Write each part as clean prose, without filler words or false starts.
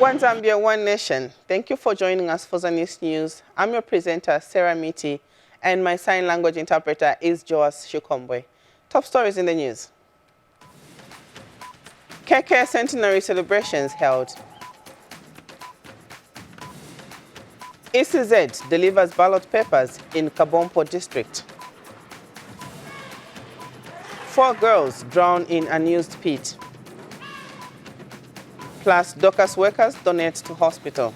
One Zambia, one nation. Thank you for joining us for ZANIS News. I'm your presenter, Sarah Miti, and my sign language interpreter is Joas Shukombwe. Top stories in the news. KK Centenary celebrations held. ECZ delivers ballot papers in Kabompo district. 4 girls drown in unused pit. Plus, Docas workers donate to hospital.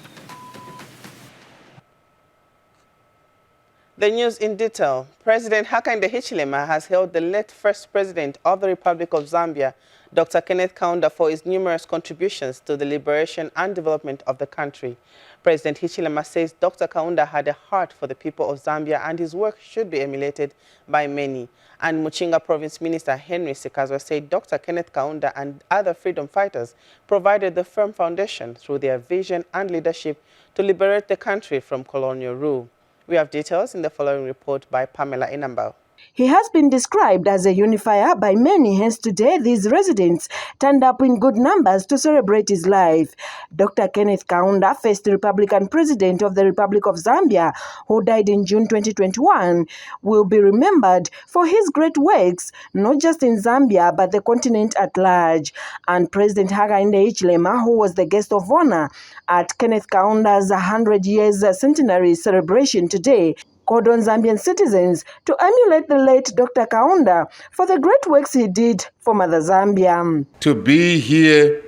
The news in detail. President Hakainde Hichilema has hailed the late first president of the Republic of Zambia, Dr. Kenneth Kaunda, for his numerous contributions to the liberation and development of the country. President Hichilema says Dr. Kaunda had a heart for the people of Zambia and his work should be emulated by many. And Muchinga Province Minister Henry Sikazwa said Dr. Kenneth Kaunda and other freedom fighters provided the firm foundation through their vision and leadership to liberate the country from colonial rule. We have details in the following report by Pamela Inambao. He has been described as a unifier by many, hence today these residents turned up in good numbers to celebrate his life. Dr. Kenneth Kaunda, first Republican president of the Republic of Zambia, who died in June 2021, will be remembered for his great works, not just in Zambia, but the continent at large. And President Hakainde Hichilema, who was the guest of honor at Kenneth Kaunda's 100 years centenary celebration today, called on Zambian citizens to emulate the late Dr. Kaunda for the great works he did for Mother Zambia. To be here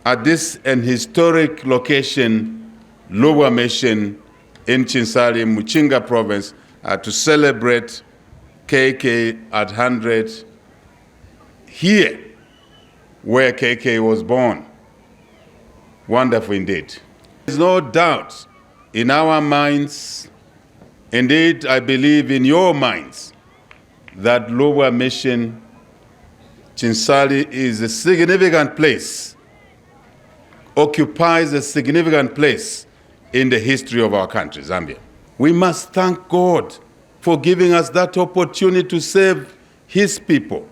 at this an historic location, Lubwa Mission in Chinsali, Muchinga Province, to celebrate KK at 100 here where KK was born. Wonderful indeed. There's no doubt in our minds, indeed, I believe in your minds, that Lubwa Mission, Chinsali, is a significant place, occupies a significant place in the history of our country, Zambia. We must thank God for giving us that opportunity to serve his people,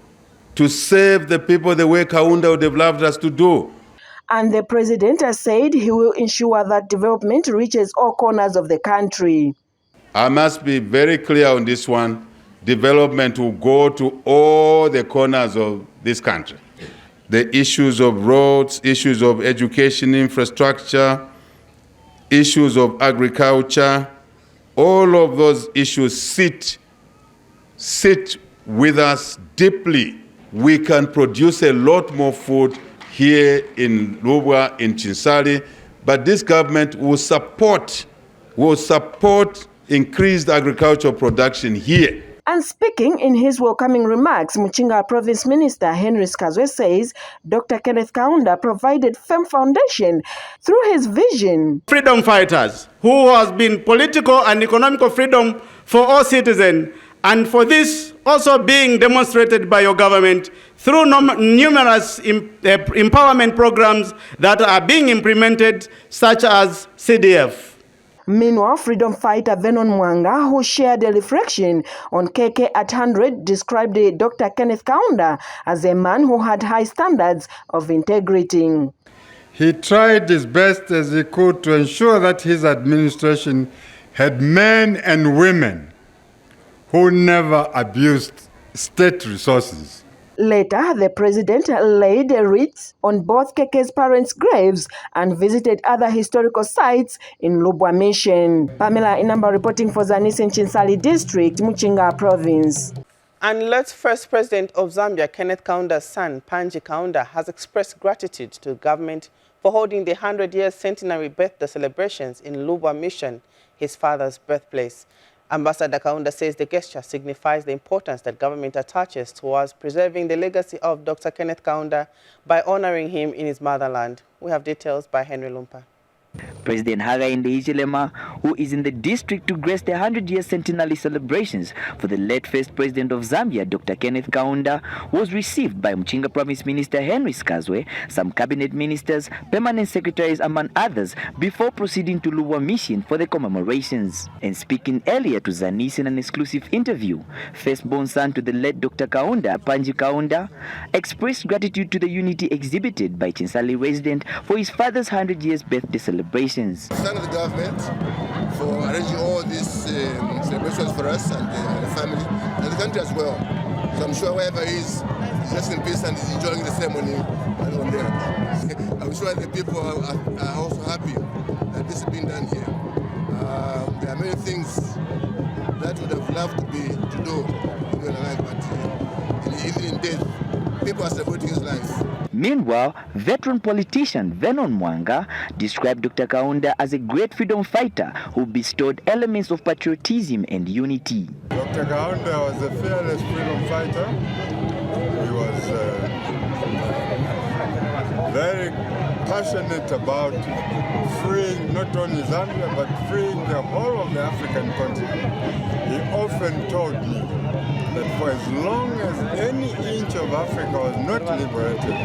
to serve the people the way Kaunda would have loved us to do. And the president has said he will ensure that development reaches all corners of the country. I must be very clear on this one. Development will go to all the corners of this country. The issues of roads, issues of education infrastructure, issues of agriculture, all of those issues sit with us deeply. We can produce a lot more food here in Lubwa, in Chinsali, but this government will support increased agricultural production here. And speaking in his welcoming remarks, Muchinga Province Minister Henry Sikazwa says Dr. Kenneth Kaunda provided firm foundation through his vision. Freedom fighters who has been political and economical freedom for all citizens, and for this also being demonstrated by your government through numerous empowerment programs that are being implemented, such as CDF. Meanwhile, freedom fighter Venon Mwanga, who shared a reflection on KK at 100, described Dr. Kenneth Kaunda as a man who had high standards of integrity. He tried his best as he could to ensure that his administration had men and women who never abused state resources. Later, the president laid wreaths on both KK's parents' graves and visited other historical sites in Lubwa Mission. Pamela Inamba reporting for ZANIS in Chinsali District, Muchinga Province. And late first president of Zambia, Kenneth Kaunda's son, Panji Kaunda, has expressed gratitude to the government for holding the 100-year centenary birthday celebrations in Lubwa Mission, his father's birthplace. Ambassador Kaunda says the gesture signifies the importance that government attaches towards preserving the legacy of Dr. Kenneth Kaunda by honoring him in his motherland. We have details by Henry Lumpa. President Hakainde Hichilema, who is in the district to grace the 100-year centenary celebrations for the late first president of Zambia, Dr. Kenneth Kaunda, was received by Mchinga Province Minister Henry Skazwe, some cabinet ministers, permanent secretaries, among others, before proceeding to Luwa Mission for the commemorations. And speaking earlier to ZANIS in an exclusive interview, firstborn son to the late Dr. Kaunda, Panji Kaunda, expressed gratitude to the unity exhibited by Chinsali resident for his father's 100 years birthday celebration. Thank the government for arranging all these celebrations for us and the family and the country as well. So I'm sure wherever he is just in peace and is enjoying the ceremony on there. I'm sure the people are also happy that this is being done here. There are many things that would have loved to do in life, but even in death, people are celebrating his life. Meanwhile, veteran politician Vernon Mwanga described Dr. Kaunda as a great freedom fighter who bestowed elements of patriotism and unity. Dr. Kaunda was a fearless freedom fighter. He was very passionate about freeing not only Zambia but freeing the whole of the African continent. He often told me that for as long as any inch of Africa was not liberated,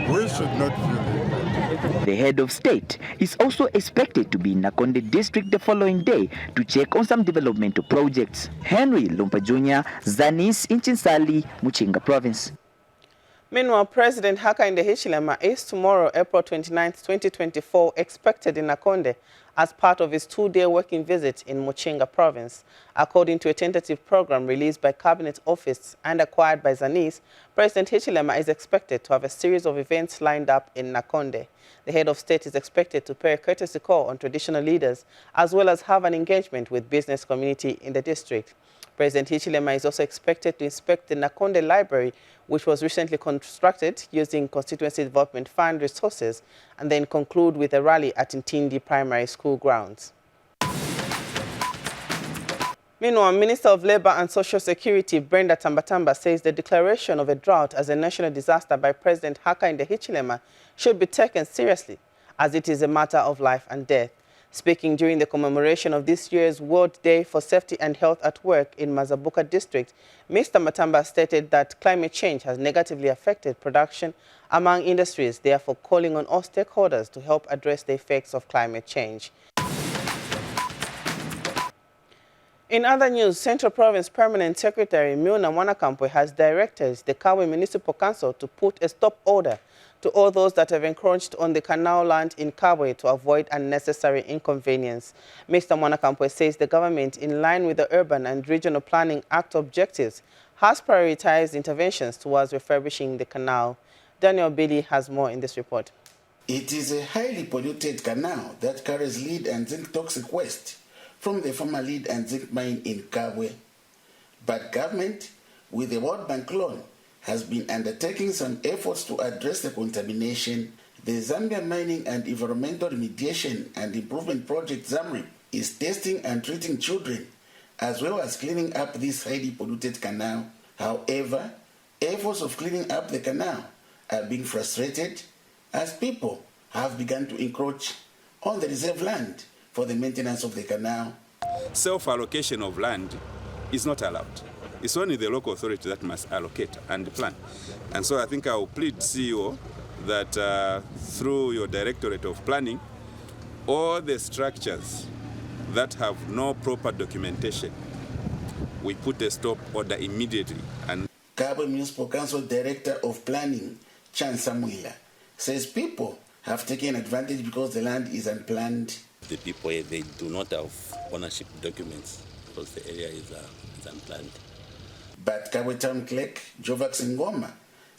we should not feel liberated. The head of state is also expected to be in Nakonde district the following day to check on some developmental projects. Henry Lumpa Jr., ZANIS in Chinsali, Mchinga Province. Meanwhile, President Hakainde Hichilema is tomorrow, April 29, 2024, expected in Nakonde as part of his two-day working visit in Mchinga Province. According to a tentative program released by Cabinet Office and acquired by ZANIS, President Hichilema is expected to have a series of events lined up in Nakonde. The head of state is expected to pay a courtesy call on traditional leaders as well as have an engagement with business community in the district. President Hichilema is also expected to inspect the Nakonde Library, which was recently constructed using Constituency Development Fund resources, and then conclude with a rally at Ntindi Primary School grounds. Meanwhile, Minister of Labour and Social Security Brenda Tambatamba says the declaration of a drought as a national disaster by President Hakainde Hichilema should be taken seriously, as it is a matter of life and death. Speaking during the commemoration of this year's World Day for Safety and Health at Work in Mazabuka District, Mr. Matamba stated that climate change has negatively affected production among industries, therefore calling on all stakeholders to help address the effects of climate change. In other news, Central Province Permanent Secretary Milna Mwanakampe has directed the Kabwe Municipal Council to put a stop order to all those that have encroached on the canal land in Kabwe to avoid unnecessary inconvenience. Mr. Mwanakampe says the government, in line with the Urban and Regional Planning Act objectives, has prioritized interventions towards refurbishing the canal. Daniel Billy has more in this report. It is a highly polluted canal that carries lead and zinc toxic waste from the former lead and zinc mine in Kabwe. But government, with the World Bank loan, has been undertaking some efforts to address the contamination. The Zambia Mining and Environmental Remediation and Improvement Project ZAMRI is testing and treating children as well as cleaning up this highly polluted canal. However, efforts of cleaning up the canal are being frustrated as people have begun to encroach on the reserve land for the maintenance of the canal. Self-allocation of land is not allowed. It's only the local authority that must allocate and plan. And so I think I will plead CEO that through your Directorate of Planning, all the structures that have no proper documentation, we put a stop order immediately. And Kabwe Municipal Council Director of Planning, Chan Samuela, says people have taken advantage because the land is unplanned. The people here, they do not have ownership documents because the area is unplanned. But Kabwe Town Clerk Jovax Ngoma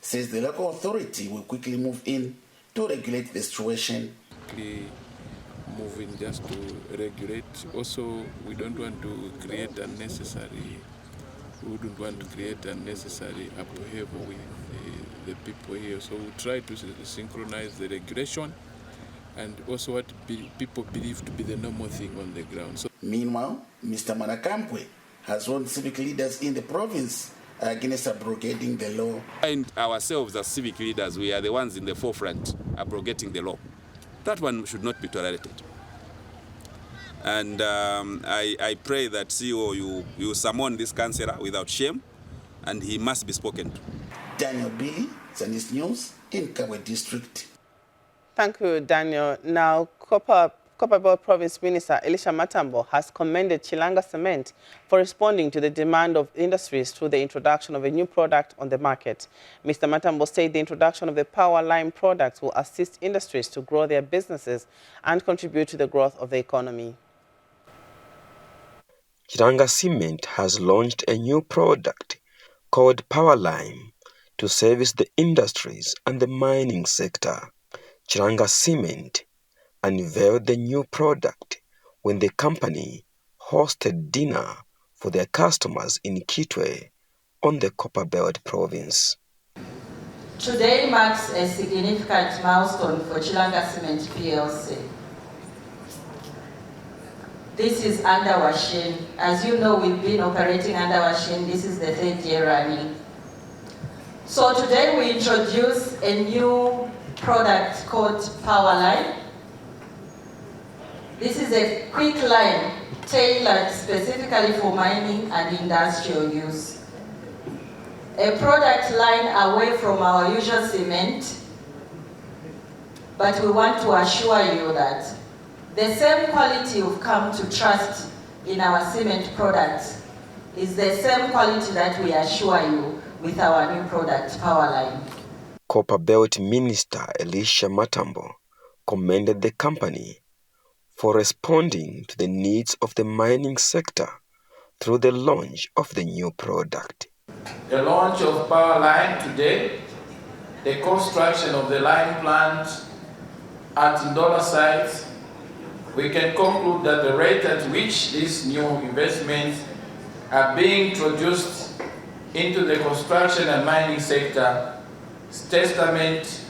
says the local authority will quickly move in to regulate the situation. Move in just to regulate. Also, we don't want to create unnecessary. We wouldn't want to create unnecessary upheaval with the people here. So we try to synchronize the regulation and also what people believe to be the normal thing on the ground. So, meanwhile, Mr. Mwanakampe has warned civic leaders in the province against abrogating the law. And ourselves as civic leaders, we are the ones in the forefront abrogating the law. That one should not be tolerated. And I pray that CEO, you summon this councillor without shame, and he must be spoken to. Daniel Billy, ZANIS News in Kabwe District. Thank you, Daniel. Now, Copperbelt Province Minister Elisha Matambo has commended Chilanga Cement for responding to the demand of industries through the introduction of a new product on the market. Mr. Matambo said the introduction of the Power Line products will assist industries to grow their businesses and contribute to the growth of the economy. Chilanga Cement has launched a new product called Power Line to service the industries and the mining sector. Chilanga Cement unveiled the new product when the company hosted dinner for their customers in Kitwe on the Copperbelt province. Today marks a significant milestone for Chilanga Cement PLC. This is under Washin. As you know, we've been operating under Washin. This is the 3rd year running. So today we introduce a new product called Power Line. This is a quick line tailored specifically for mining and industrial use. A product line away from our usual cement, but we want to assure you that the same quality you've come to trust in our cement products is the same quality that we assure you with our new product, Power Line. Copperbelt Minister Elisha Matambo commended the company for responding to the needs of the mining sector through the launch of the new product. The launch of Power Line today, the construction of the line plant at Ndola site, we can conclude that the rate at which these new investments are being introduced into the construction and mining sector is testament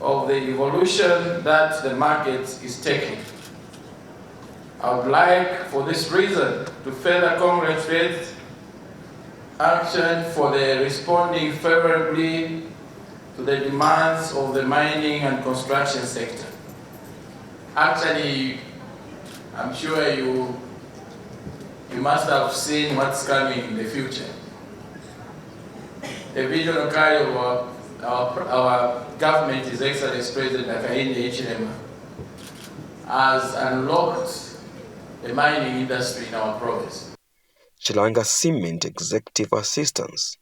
of the evolution that the market is taking. I would like, for this reason, to further congratulate Action for the responding favorably to the demands of the mining and construction sector. Actually, I'm sure you must have seen what's coming in the future. The vision carried of our government, His Excellency President Hakainde Hichilema, has unlocked the mining industry in our province. Chilanga Cement Executive Assistants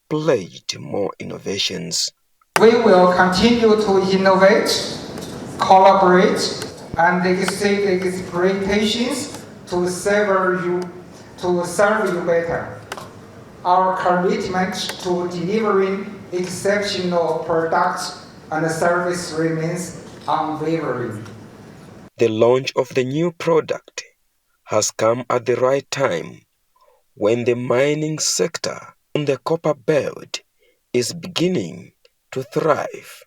pledged more innovations. We will continue to innovate, collaborate, and exceed expectations to serve you better. Our commitment to delivering exceptional products and service remains unwavering. The launch of the new product has come at the right time when the mining sector on the Copperbelt is beginning to thrive,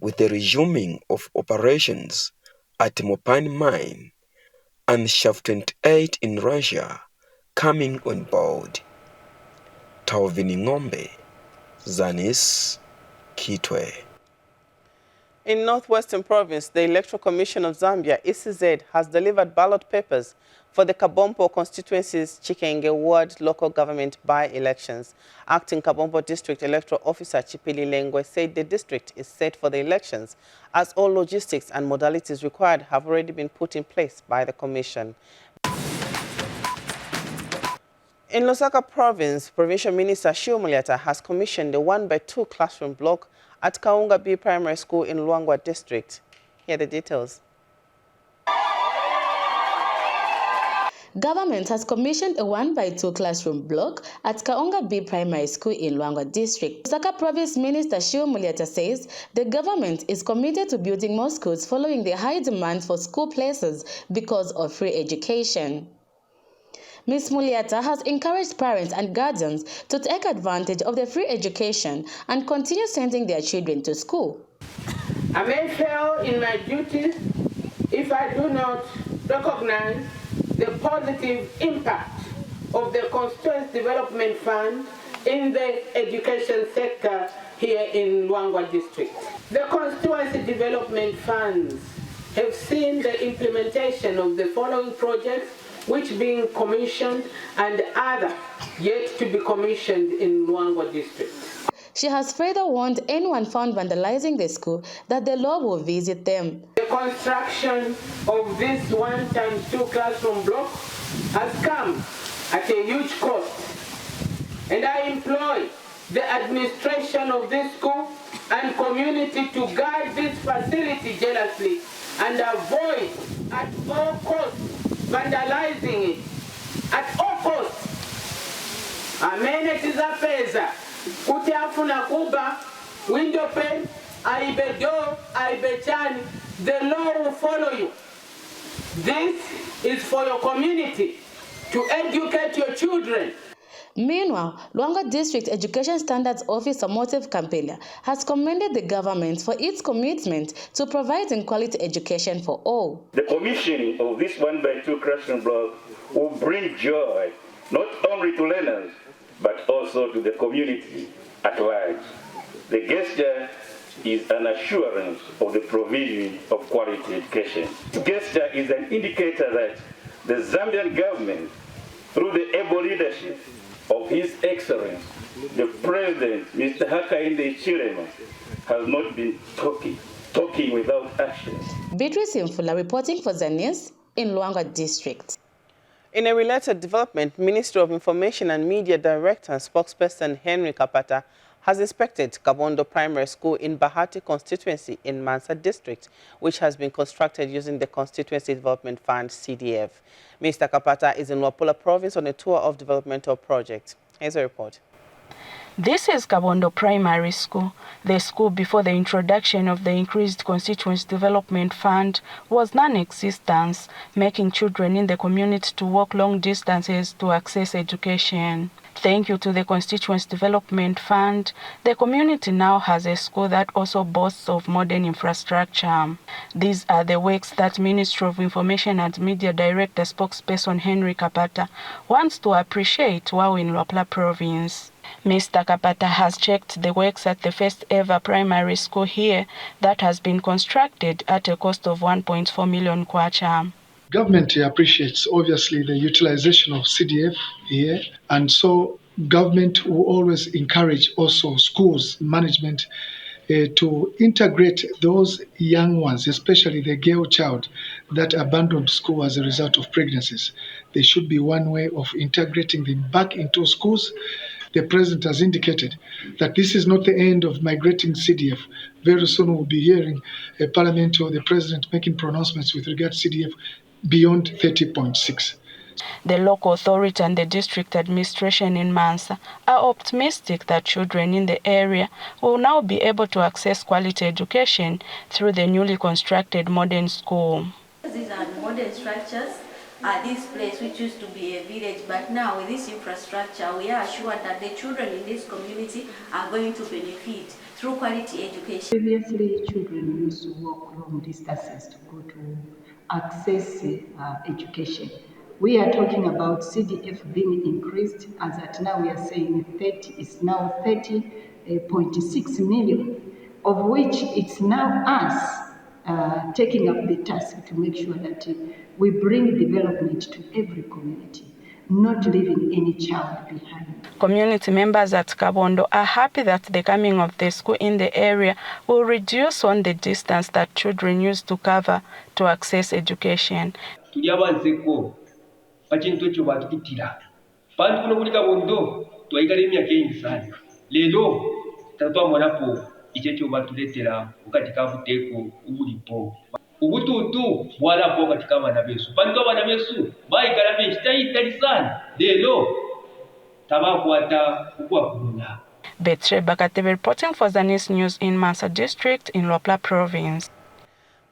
with the resuming of operations at Mopane Mine and Shaft 28 in Russia coming on board. Tauvini Ngombe, ZANIS, Kitwe. In Northwestern Province, the Electoral Commission of Zambia, ECZ, has delivered ballot papers for the Kabompo constituency's Chikenge Ward local government by-elections. Acting Kabompo District Electoral Officer Chipili Lengwe said the district is set for the elections as all logistics and modalities required have already been put in place by the Commission. In Lusaka Province, Provincial Minister Shiu Mulyata has commissioned a 1x2 classroom block at Kaunga B Primary School in Luangwa District. Here are the details. Government has commissioned a 1x2 classroom block at Kaunga B Primary School in Luangwa District. Lusaka Province Minister Shiu Mulyata says the government is committed to building more schools following the high demand for school places because of free education. Ms. Mulyata has encouraged parents and guardians to take advantage of the free education and continue sending their children to school. I may fail in my duties if I do not recognize the positive impact of the Constituency Development Fund in the education sector here in Luangwa District. The Constituency Development Funds have seen the implementation of the following projects, which being commissioned and other yet to be commissioned in Luangwa district. She has further warned anyone found vandalizing the school that the law will visit them. The construction of this 1 times 2 classroom block has come at a huge cost, and I employ the administration of this school and community to guard this facility jealously and avoid at all costs vandalizing it. At all costs. Amenitiza pesa. Kuti afuna kuba, window pane, aibe door, aibe chani, the law will follow you. This is for your community, to educate your children. Meanwhile, Luangwa District Education Standards Officer Motive Kampela has commended the government for its commitment to providing quality education for all. The commissioning of this 1 by 2 classroom block will bring joy not only to learners, but also to the community at large. The gesture is an assurance of the provision of quality education. This gesture is an indicator that the Zambian government, through the able leadership of His Excellency, the President, Mr. Hakainde Hichilema, has not been talking without action. Beatrice Mfula reporting for ZANIS in Luangwa District. In a related development, Ministry of Information and Media Director and spokesperson Henry Kapata has inspected Kabondo Primary School in Bahati constituency in Mansa district, which has been constructed using the Constituency Development Fund CDF. Mr. Kapata is in Wapula province on a tour of developmental projects. Here's a report. This is Kabondo Primary School. The school, before the introduction of the increased Constituency Development Fund, was non-existent, making children in the community to walk long distances to access education. Thank you to the Constituency Development Fund, the community now has a school that also boasts of modern infrastructure. These are the works that Ministry of Information and Media Director spokesperson Henry Kapata wants to appreciate while in Wapula province. Mr. Kapata has checked the works at the first ever primary school here that has been constructed at a cost of 1.4 million kwacha. Government appreciates obviously the utilization of CDF here, and so government will always encourage also schools management to integrate those young ones, especially the girl child that abandoned school as a result of pregnancies. There should be one way of integrating them back into schools. The President has indicated that this is not the end of migrating CDF. Very soon we'll be hearing Parliament or the President making pronouncements with regard to CDF beyond 30.6. The local authority and the district administration in Mansa are optimistic that children in the area will now be able to access quality education through the newly constructed modern school. These are modern structures. This place which used to be a village, but now with this infrastructure we are assured that the children in this community are going to benefit through quality education. Previously, children used to walk long distances to go to access education. We are talking about CDF being increased, as at now we are saying 30 is now 30.6 million, of which it's now us taking up the task to make sure that we bring development to every community, not leaving any child behind. Community members at Kabondo are happy that the coming of the school in the area will reduce on the distance that children used to cover to access education. Pachintu ekyo batukitira bantu kuno kuli Kabondo twayigala emyaka eyingi sana leero tatwamulapo ekyo batuletera wakati ka buteeko ubulipo ubututu bwalapo wakati k'abaana besu bantu abaana besu bayigala benshi tayitali sana leero tabakwata ukwakuluna. Betre Bakatebe reporting for ZANIS News in Mansa District in Wapula Province.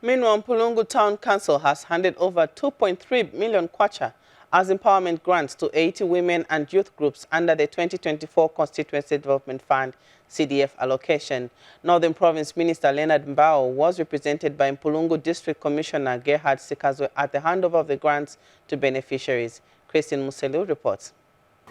Meanwhile, Mpulungu Town Council has handed over 2.3 million kwacha as empowerment grants to 80 women and youth groups under the 2024 Constituency Development Fund CDF allocation. Northern Province Minister Leonard Mbao was represented by Mpulungu District Commissioner Gerhard Sikazwe at the handover of the grants to beneficiaries. Christine Muselu reports.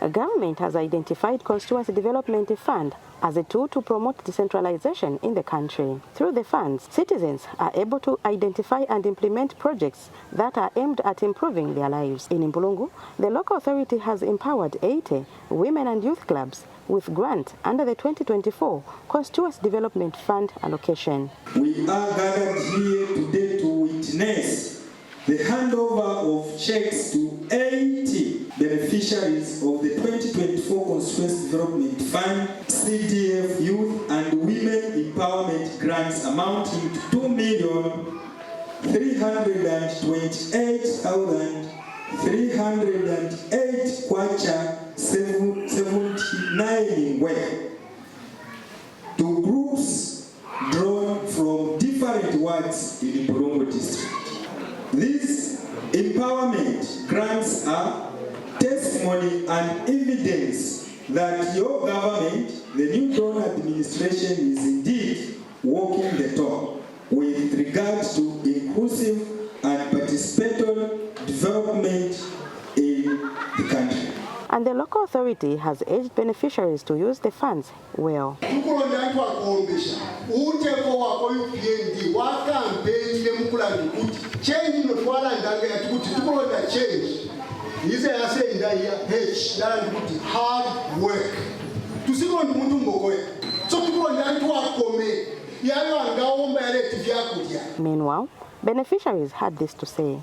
A government has identified Constituency Development Fund as a tool to promote decentralization in the country. Through the funds, citizens are able to identify and implement projects that are aimed at improving their lives. In Impulungu, the local authority has empowered 80 women and youth clubs with grant under the 2024 Constituency Development Fund allocation. We are gathered here today to witness the handover of checks to 80 beneficiaries of the 2024 Constituency Development Fund CDF Youth and Women Empowerment Grants amounting to 2,328,308 kwacha 79 ngwe to groups drawn from different wards in the Impulungu district. These empowerment grants are testimony and evidence that your government, the New Dawn administration, is indeed walking the talk with regard to inclusive and participatory development in the country. And the local authority has urged beneficiaries to use the funds well. Hard work. Meanwhile, beneficiaries had this to say.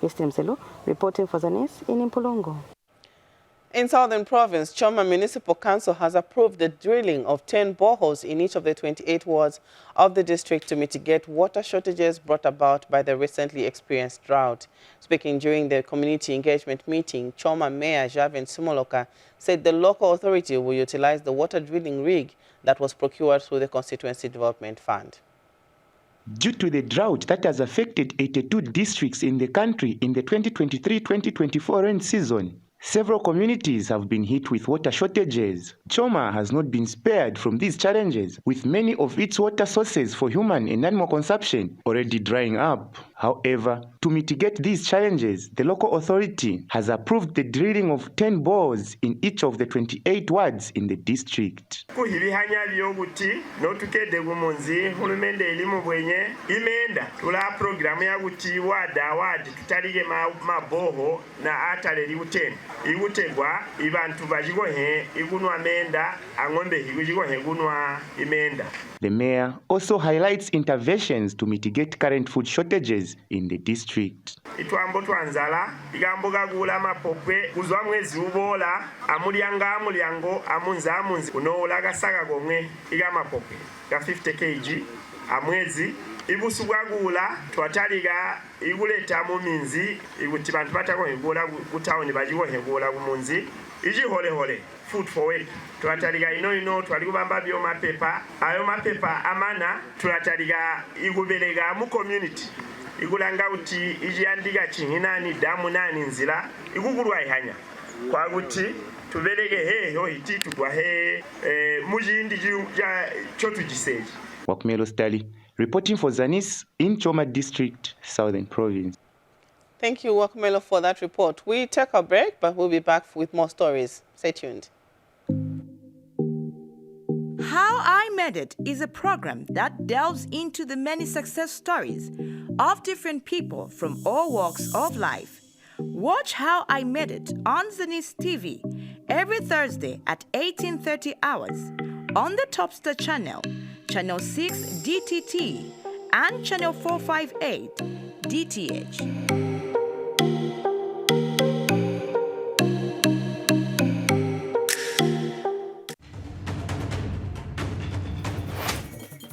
Christine Mselu reporting for ZANIS in Impulungu. In Southern Province, Choma Municipal Council has approved the drilling of 10 boreholes in each of the 28 wards of the district to mitigate water shortages brought about by the recently experienced drought. Speaking during the community engagement meeting, Choma Mayor Javin Sumoloka said the local authority will utilize the water drilling rig that was procured through the Constituency Development Fund. Due to the drought that has affected 82 districts in the country in the 2023-2024 rain season, several communities have been hit with water shortages. Choma has not been spared from these challenges, with many of its water sources for human and animal consumption already drying up. However, to mitigate these challenges, the local authority has approved the drilling of 10 bores in each of the 28 wards in the district. Kuhibihanya byoguti notukede gumunzi hulumende elimu bwenye imenda tula programu ya guti wadi tutalige maboho na atale liuteni igutegwa ibantu bajigohe igunwa menda angombe hijigohe gunwa imenda. The mayor also highlights interventions to mitigate current food shortages in the district. Itwambo twanzala igamboga gula mapokwe kuzwa mwezi ubola amulyango amunzi unola gasaga gomwe igamapokwe ga 50 kg amwezi ibusu bwagula twataliga iguleta mu minzi iguti bantu batako igola gutawoni bajiwo hegola gumunzi iji hole food for weight twataliga ino twaligubamba byo mapepa ayo mapepa amana twataliga igubelega mu community igulanga uti ijiandiga chinhinani damu nani nzila igugurwa ihanya kwa guti tubelege heho hiti tugwa mujindi ja chotujiseji. Wakmelo Stali reporting for ZANIS in Choma District, Southern Province. Thank you, Wakmelo, for that report. We take a break, but we'll be back with more stories. Stay tuned. How I Made It is a program that delves into the many success stories of different people from all walks of life. Watch How I Made It on ZANIS TV every Thursday at 18:30 hours on the Topstar channel, Channel 6 DTT, and Channel 458 DTH.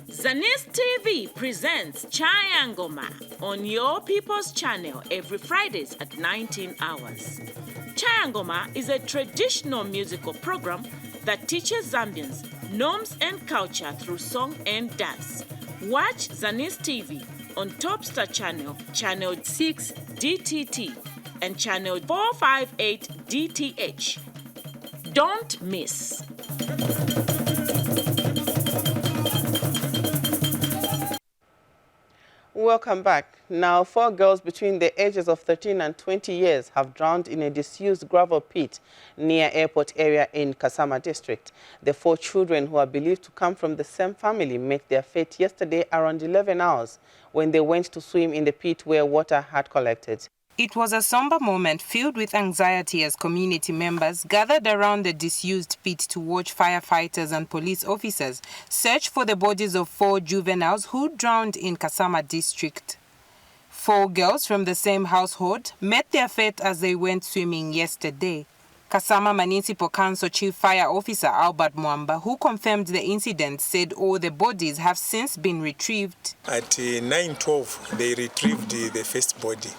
ZANIS TV presents Chayangoma on Your People's Channel every Fridays at 19 hours. Chayangoma is a traditional musical program that teaches Zambians norms and culture through song and dance. Watch ZANIS TV on Topstar Channel, Channel 6 DTT, and Channel 458 DTH. Don't miss. Welcome back. Now, 4 girls between the ages of 13 and 20 years have drowned in a disused gravel pit near airport area in Kasama district. The 4 children, who are believed to come from the same family, met their fate yesterday around 11 hours when they went to swim in the pit where water had collected. It was a somber moment filled with anxiety as community members gathered around the disused pit to watch firefighters and police officers search for the bodies of 4 juveniles who drowned in Kasama district. 4 girls from the same household met their fate as they went swimming yesterday. Kasama Municipal Council Chief Fire Officer Albert Mwamba, who confirmed the incident, said all the bodies have since been retrieved. At 9:12, they retrieved the first body.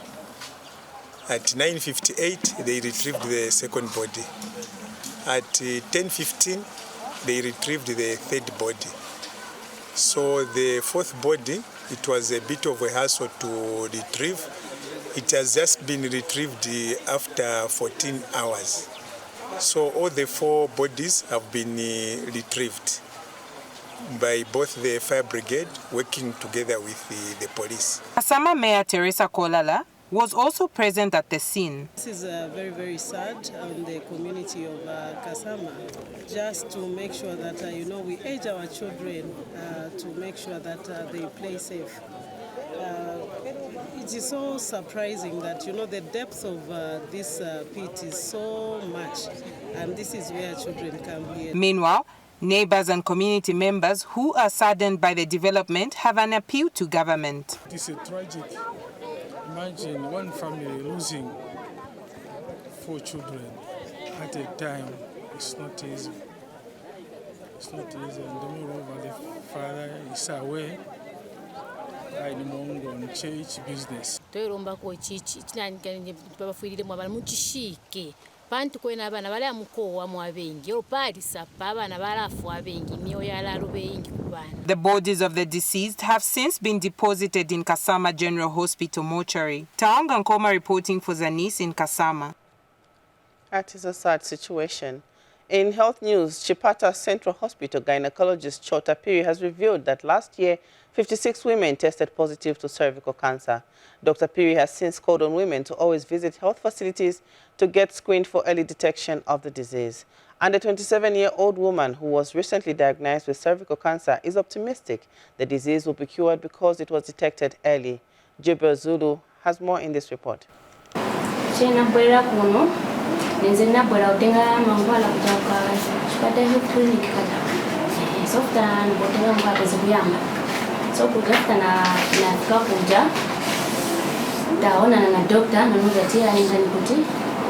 At 9:58, they retrieved the second body. At 10:15, they retrieved the third body. So the 4th body, it was a bit of a hassle to retrieve. It has just been retrieved after 14 hours. So all the 4 bodies have been retrieved by both the fire brigade working together with the police. Kasama Mayor Teresa Kolala was also present at the scene. This is very, very sad on the community of Kasama, just to make sure that, we age our children to make sure that they play safe. It is so surprising that, the depth of this pit is so much, and this is where children come here. Meanwhile, neighbors and community members who are saddened by the development have an appeal to government. It is a tragic. Imagine one family losing 4 children at a time. It's not easy. It's not easy. And moreover, the father is away. I'm on church business. The bodies of the deceased have since been deposited in Kasama General Hospital mortuary. Taonga Nkoma reporting for ZANIS in Kasama. That is a sad situation. In health news, Chipata Central Hospital gynecologist Chota Piri has revealed that last year, 56 women tested positive to cervical cancer. Dr. Piri has since called on women to always visit health facilities to get screened for early detection of the disease. And a 27-year-old woman who was recently diagnosed with cervical cancer is optimistic the disease will be cured because it was detected early. Jibril Zulu has more in this report. So kutafuta nafika kuja taona na doctor nanuza tia nikuti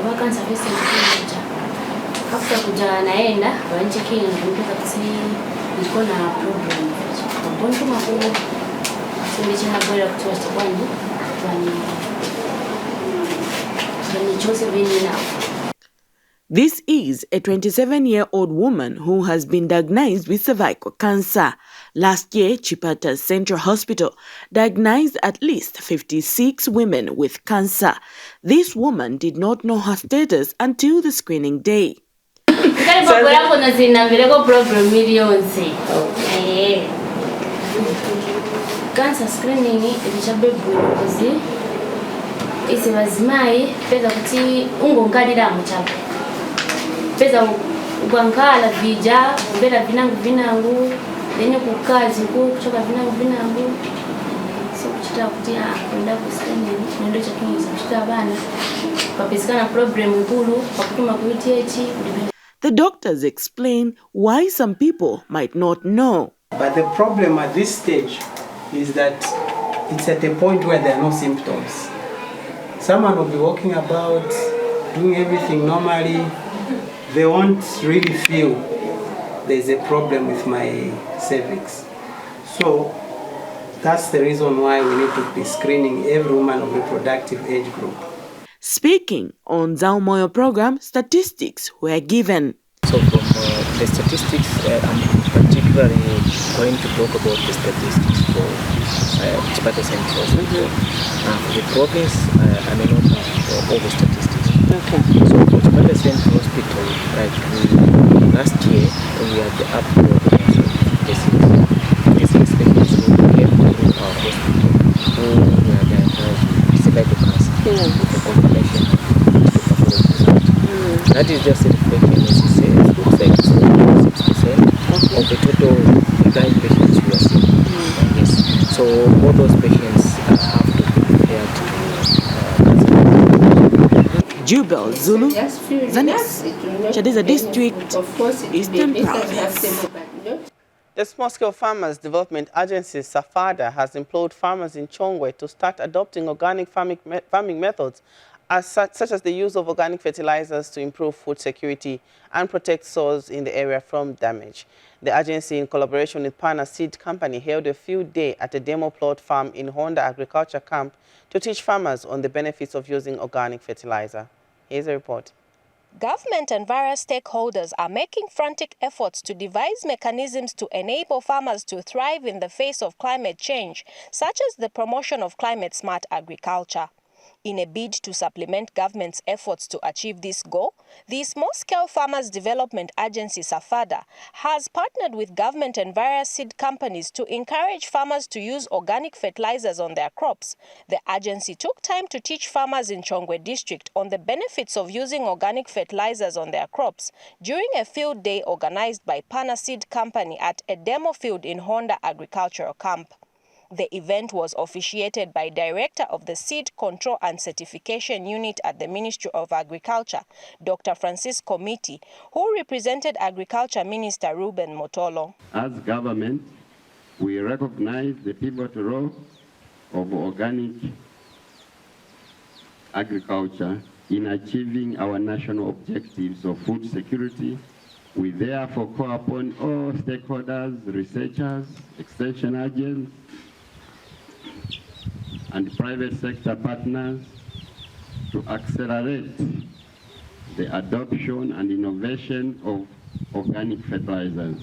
kwa cancer patient kuja after kuja naenda wanje kile nikuta kasi niko na problem mbona kama kwa sisi na bora kutoa kwani kwani chose vini na. This is a 27-year-old woman who has been diagnosed with cervical cancer. Last year, Chipata Central Hospital diagnosed at least 56 women with cancer. This woman did not know her status until the screening day. Cancer screening isi wazimai peza kuti ungongalira muchapa peza ugwangala vija mbela vinangu lenye kukazi kuchoka vinangu so kuchita kuti kwenda kuscreening ndio chakinza kuchita bana papisikana problem nkulu pakutuma ku UTH. The doctors explain why some people might not know. But the problem at this stage is that it's at a point where there are no symptoms. Someone will be walking about, doing everything normally. They won't really feel there's a problem with my cervix. So that's the reason why we need to be screening every woman of reproductive age group. Speaking on Zao Moyo program, statistics were given. So from the statistics, I'm particularly going to talk about the statistics for Chipata Central Hospital. For the province, I may not have all the statistics. Okay. So for Chipata Central Hospital, like last year, we had the upward of cases. Cases who came to our hospital who were diagnosed with cervical cancer with a confirmation of pathology result. That is just a reflection, as you say, it looks like it's 6% of the total recurring patients we are seeing. Yes. So all those patients have to be prepared to Jubel Zulu, ZANIS, Chadiza District, Eastern Province. The Small-Scale Farmers Development Agency, SAFADA, has implored farmers in Chongwe to start adopting organic farming methods such as the use of organic fertilizers to improve food security and protect soils in the area from damage. The agency, in collaboration with Pana Seed Company, held a field day at a demo plot farm in Honda Agriculture Camp to teach farmers on the benefits of using organic fertilizer. Here's a report. Government and various stakeholders are making frantic efforts to devise mechanisms to enable farmers to thrive in the face of climate change, such as the promotion of climate-smart agriculture. In a bid to supplement government's efforts to achieve this goal, the Small-Scale Farmers Development Agency, SAFADA, has partnered with government and various seed companies to encourage farmers to use organic fertilizers on their crops. The agency took time to teach farmers in Chongwe district on the benefits of using organic fertilizers on their crops during a field day organized by Pana Seed Company at a demo field in Honda Agricultural Camp. The event was officiated by Director of the Seed Control and Certification Unit at the Ministry of Agriculture, Dr. Francisco Miti, who represented Agriculture Minister Ruben Motolo. As government, we recognize the pivotal role of organic agriculture in achieving our national objectives of food security. We therefore call upon all stakeholders, researchers, extension agents, and private sector partners to accelerate the adoption and innovation of organic fertilizers.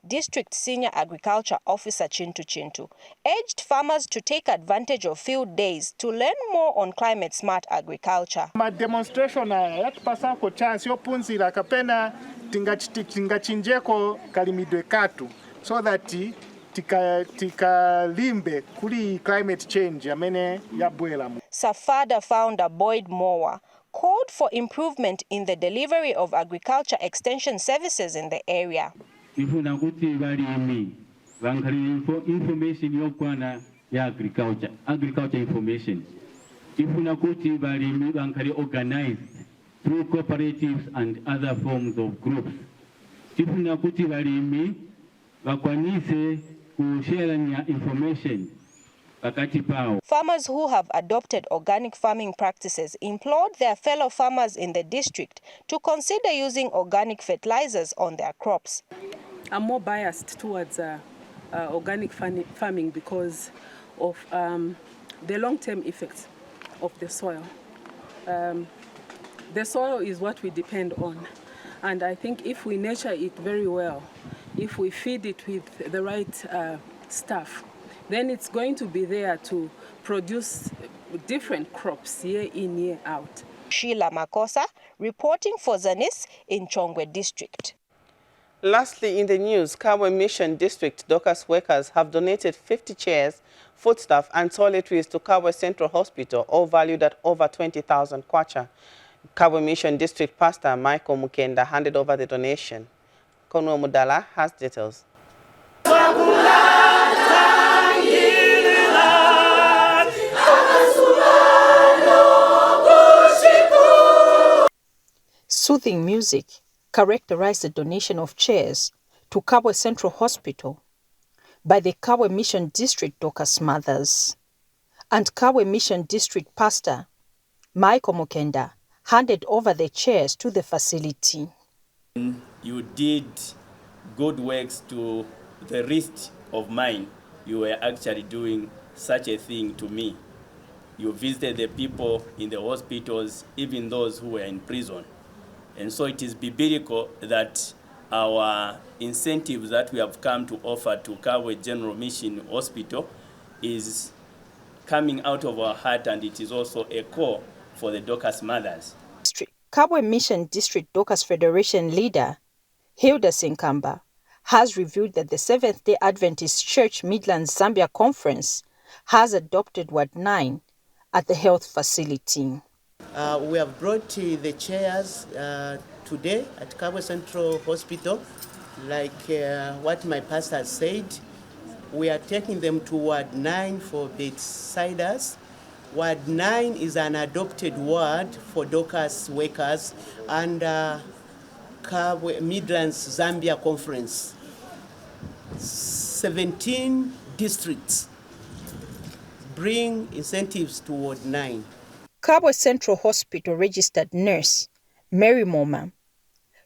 District Senior Agriculture Officer Chintu urged farmers to take advantage of field days to learn more on climate-smart agriculture. Ma demonstration yatupasa ko chance yopunzira kapena tingachinjeko kalimidwe katu so that tika limbe kuli climate change amene yabwela. SAFADA founder Boyd Mowa called for improvement in the delivery of agriculture extension services in the area. Ifuna kuti balimi bankali information yokwana ya agriculture information. Ifuna kuti balimi bankali organized through cooperatives and other forms of groups. Ifuna kuti balimi bakwanise kusheranya information pakati pao. Farmers who have adopted organic farming practices implored their fellow farmers in the district to consider using organic fertilizers on their crops. I'm more biased towards organic farming because of the long-term effects of the soil. The soil is what we depend on, and I think if we nurture it very well, if we feed it with the right stuff, then it's going to be there to produce different crops year in, year out. Sheila Makosa, reporting for ZANIS in Chongwe District. Lastly, in the news, Kabwe Mission District Docas workers have donated 50 chairs, foodstuff and toiletries to Kabwe Central Hospital, all valued at over 20,000 kwacha. Kabwe Mission District Pastor Michael Mukenda handed over the donation. Kono Mudala has details. Soothing music characterized the donation of chairs to Kabwe Central Hospital by the Kabwe Mission District Docas mothers. And Kabwe Mission District Pastor Michael Mukenda handed over the chairs to the facility. You did good works to the wrist of mine. You were actually doing such a thing to me. You visited the people in the hospitals, even those who were in prison. And so it is biblical that our incentives that we have come to offer to Kabwe General Mission Hospital is coming out of our heart, and it is also a call for the Dorcas mothers. Kabwe Mission District Dorcas Federation leader, Hilda Sinkamba, has revealed that the Seventh-day Adventist Church Midlands Zambia Conference has adopted Ward 9 at the health facility. We have brought the chairs today at Kabwe Central Hospital. Like what my pastor said, we are taking them to Ward 9 for bedsiders. Ward 9 is an adopted ward for Dorcas workers under Kabwe Midlands Zambia Conference. 17 districts bring incentives to Ward 9. Kabwe Central Hospital registered nurse Mary Moma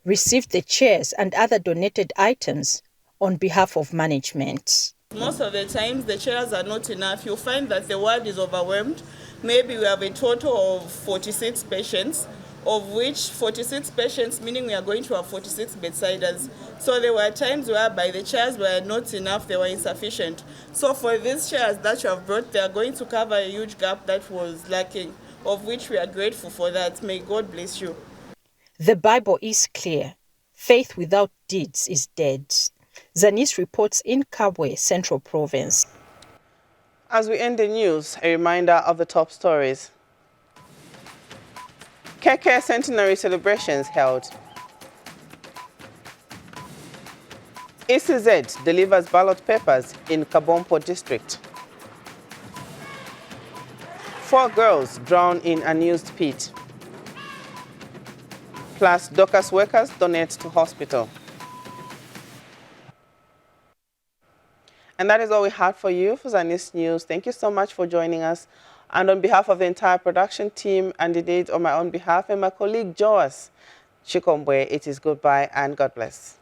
received the chairs and other donated items on behalf of management. Most of the times the chairs are not enough. You'll find that the ward is overwhelmed. Maybe we have a total of 46 patients, of which 46 patients, meaning we are going to have 46 bedsiders. So there were times whereby the chairs were not enough, they were insufficient. So for these chairs that you have brought, they are going to cover a huge gap that was lacking, of which we are grateful for that. May God bless you. The Bible is clear. Faith without deeds is dead. ZANIS reports in Kabwe Central Province. As we end the news, a reminder of the top stories. Keke Centenary celebrations held. ECZ delivers ballot papers in Kabompo district. 4 girls drown in unused pit. Plus, Dorcas workers donate to hospital. And that is all we had for you for ZANIS News. Thank you so much for joining us. And on behalf of the entire production team, and indeed on my own behalf and my colleague Joas Chikombwe, it is goodbye and God bless.